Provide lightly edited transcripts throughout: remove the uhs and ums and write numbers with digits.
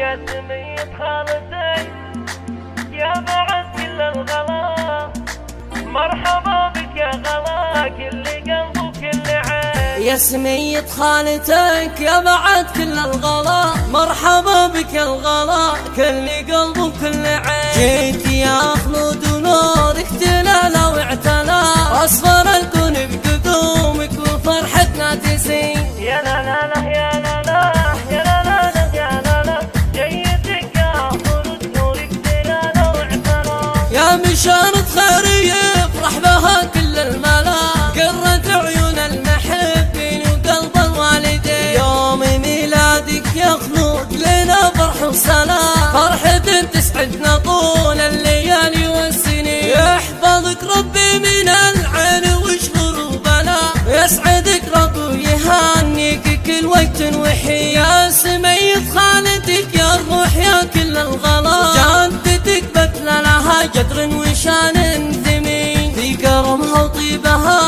يا سمية خالتي يا بعد كل الغلا، مرحبا بك يا غلا كل قلب وكل عين. يا سمية خالتك يا بعد كل الغلا، مرحبا بك الغلا كل قلب وكل عين. جيت يا خلود ونورك تلالا واعتلى، اصفر الكون بقدومك وفرحتنا تزين. يا لا لا لا يا لا لا يا لا لا لا يا لا لا، جيتك يا خلود نورك تلالا واعتلى. يا بشارة خير يفرح بها كل الملا، قرت عيون المحبين وقلب الوالدين. يوم ميلادك يا خلود لنا فرح وسلام، فرحة تسعدنا طول الليالي والسنين. يحفظك ربي من العين وشرور وبلاء، يسعدك ربي ويهنيك كل وقت وحين. يا سمية خالتك يا الروح يا كل الغلا، جدتك بتل لها قدر وشان ثمين. في كرمها وطيبها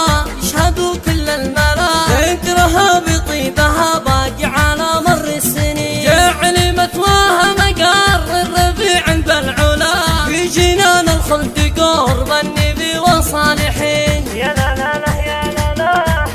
يشهدوا كل الملا، ذكرها بطيبها باقي على مر السنين. جعل مثواها مقر الربيع عند العلا، في جنان الخلد قرب النبي والصالحين. يا لا لا لا يا لا لا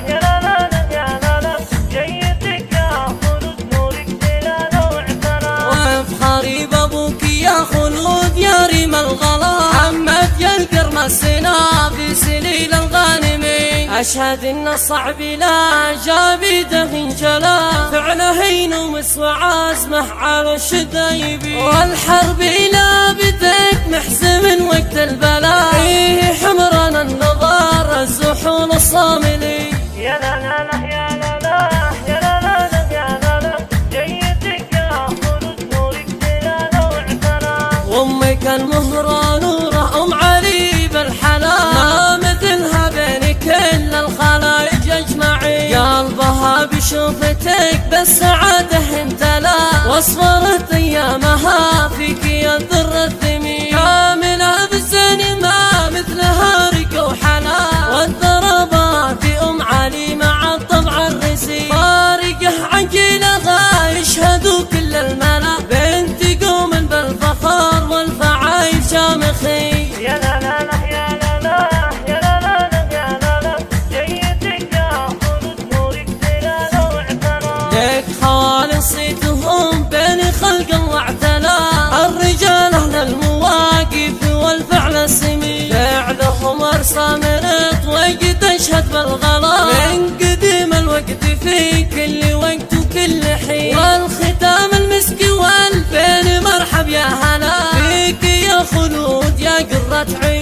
يا لا لا لا يا لا لا، جيتك يا خلود نورك تلالا واعتلى. وافخري بابوك يا خلود يا ريم الغلا، محمد يا الكرم السنا في سليل الغانمين. اشهد ان الصعب لا جابده انجلا، فعله هين ومسوى عزمه على الشدايبين. والحرب لا بدك محزم وقت البلاء، فيه حمران النظار الزحول الصاملين. يا لا لا لا يا لا لا يا لا لا لا يا لا لا، جيتك يا خلود نورك تلالا واعتلى. وامك المهرة نوره ام علي بالحلال، ما مثلها بين كل الخلايج اجمعين. قلبها بشوفتك بالسعادة امتلا، واصفرت ايامها فيك يا الذر الثمين. كاملة بالزين ما مثلها رق وحلا، والضربات ام علي مع الطبع الرزين. فارقه عقيلها يشهدوا كل الملا، بنت قوم بالفخر والفعايل شامخين. يا لا لا لا يا لا لا يا لا لا لا يا لا لا، جيتك يا خلود نورك تلالا واعتلى. لك خوال صيتهم بين خلق الله اعتلى، الرجال اهل المواقف والفعل السمين. فعلهم ارسى مرت وقت اشهد بالغلا، من قديم الوقت في كل وقت وكل حين. والختام المسك والبين مرحب يا هلا، فيك يا خلود يا قرة عين.